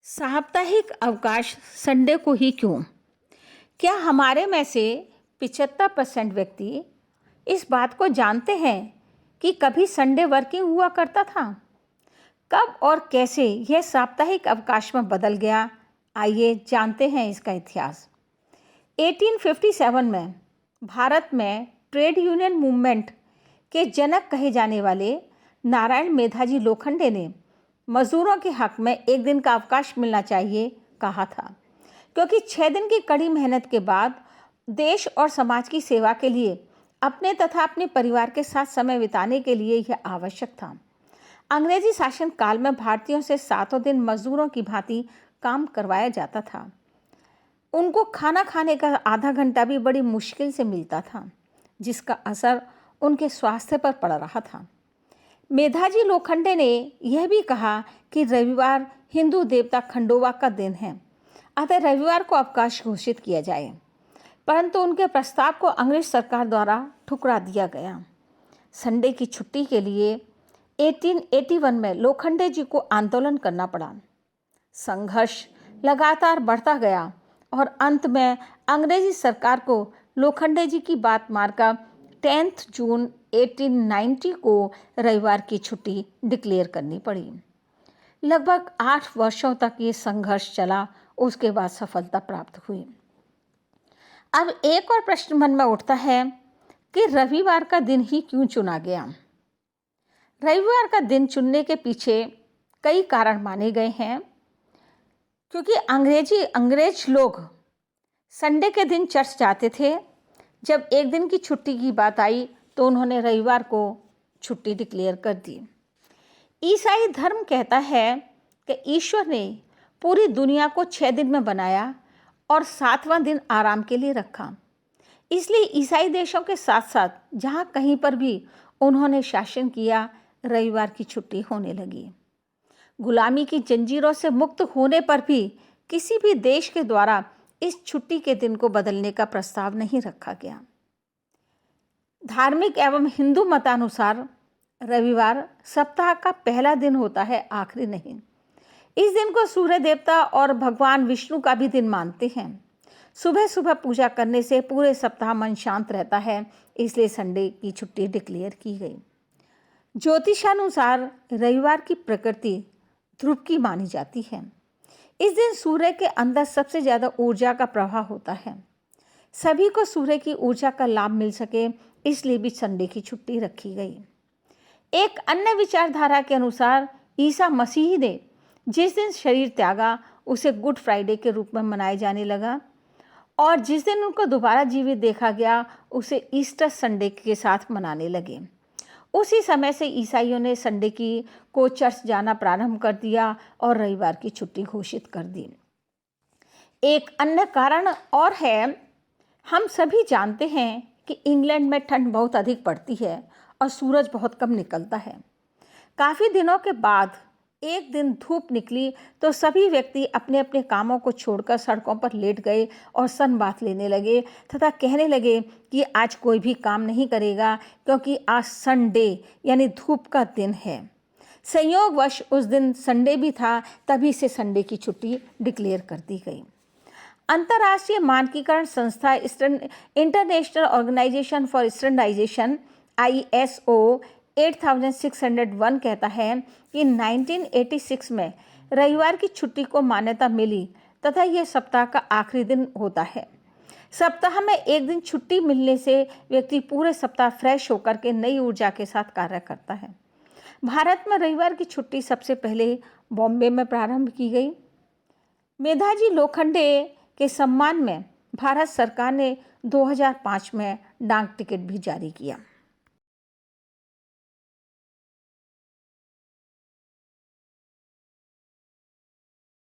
साप्ताहिक अवकाश संडे को ही क्यों? क्या हमारे में से 75% व्यक्ति इस बात को जानते हैं कि कभी संडे वर्किंग हुआ करता था? कब और कैसे यह साप्ताहिक अवकाश में बदल गया, आइए जानते हैं इसका इतिहास। 1857 में भारत में ट्रेड यूनियन मूवमेंट के जनक कहे जाने वाले नारायण मेधाजी लोखंडे ने मजदूरों के हक में एक दिन का अवकाश मिलना चाहिए कहा था, क्योंकि 6 दिन की कड़ी मेहनत के बाद देश और समाज की सेवा के लिए अपने तथा अपने परिवार के साथ समय बिताने के लिए यह आवश्यक था। अंग्रेजी शासन काल में भारतीयों से 7 दिन मजदूरों की भांति काम करवाया जाता था। उनको खाना खाने का आधा घंटा भी बड़ी मुश्किल से मिलता था, जिसका असर उनके स्वास्थ्य पर पड़ रहा था। मेधाजी लोखंडे ने यह भी कहा कि रविवार हिंदू देवता खंडोबा का दिन है, अतः रविवार को अवकाश घोषित किया जाए, परंतु उनके प्रस्ताव को अंग्रेज सरकार द्वारा ठुकरा दिया गया। संडे की छुट्टी के लिए 1881 में लोखंडे जी को आंदोलन करना पड़ा। संघर्ष लगातार बढ़ता गया और अंत में अंग्रेजी सरकार को लोखंडे जी की बात मानकर 10 जून 1890 को रविवार की छुट्टी डिक्लेयर करनी पड़ी। लगभग 8 वर्षों तक ये संघर्ष चला, उसके बाद सफलता प्राप्त हुई। अब एक और प्रश्न मन में उठता है कि रविवार का दिन ही क्यों चुना गया? रविवार का दिन चुनने के पीछे कई कारण माने गए हैं, क्योंकि अंग्रेज लोग संडे के दिन चर्च जाते थे। जब एक दिन की छुट्टी की बात आई तो उन्होंने रविवार को छुट्टी डिक्लेयर कर दी। ईसाई धर्म कहता है कि ईश्वर ने पूरी दुनिया को 6 दिन में बनाया और 7वां दिन आराम के लिए रखा। इसलिए ईसाई देशों के साथ साथ जहाँ कहीं पर भी उन्होंने शासन किया, रविवार की छुट्टी होने लगी। गुलामी की जंजीरों से मुक्त होने पर भी किसी भी देश के द्वारा इस छुट्टी के दिन को बदलने का प्रस्ताव नहीं रखा गया। धार्मिक एवं हिंदू मतानुसार रविवार सप्ताह का पहला दिन होता है, आखिरी नहीं। इस दिन को सूर्य देवता और भगवान विष्णु का भी दिन मानते हैं। सुबह सुबह पूजा करने से पूरे सप्ताह मन शांत रहता है, इसलिए संडे की छुट्टी डिक्लेयर की गई। ज्योतिषानुसार रविवार की प्रकृति ध्रुव की मानी जाती है। इस दिन सूर्य के अंदर सबसे ज़्यादा ऊर्जा का प्रवाह होता है। सभी को सूर्य की ऊर्जा का लाभ मिल सके, इसलिए भी संडे की छुट्टी रखी गई। एक अन्य विचारधारा के अनुसार ईसा मसीह ने जिस दिन शरीर त्यागा, उसे गुड फ्राइडे के रूप में मनाया जाने लगा, और जिस दिन उनको दोबारा जीवित देखा गया, उसे ईस्टर संडे के साथ मनाने लगे। उसी समय से ईसाइयों ने संडे को चर्च जाना प्रारंभ कर दिया और रविवार की छुट्टी घोषित कर दी। एक अन्य कारण और है, हम सभी जानते हैं कि इंग्लैंड में ठंड बहुत अधिक पड़ती है और सूरज बहुत कम निकलता है। काफ़ी दिनों के बाद एक दिन धूप निकली तो सभी व्यक्ति अपने अपने कामों को छोड़कर सड़कों पर लेट गए और सन बात लेने लगे तथा कहने लगे कि आज कोई भी काम नहीं करेगा, क्योंकि आज संडे यानी धूप का दिन है। संयोगवश उस दिन संडे भी था, तभी से संडे की छुट्टी डिक्लेयर कर दी गई। अंतर्राष्ट्रीय मानकीकरण संस्था International Organization for Standardization ISO 8601 कहता है कि 1986 में रविवार की छुट्टी को मान्यता मिली तथा यह सप्ताह का आखिरी दिन होता है। सप्ताह में एक दिन छुट्टी मिलने से व्यक्ति पूरे सप्ताह फ्रेश होकर के नई ऊर्जा के साथ कार्य करता है। भारत में रविवार की छुट्टी सबसे पहले बॉम्बे में प्रारंभ की गई। मेधाजी लोखंडे के सम्मान में भारत सरकार ने 2005 में डाक टिकट भी जारी किया।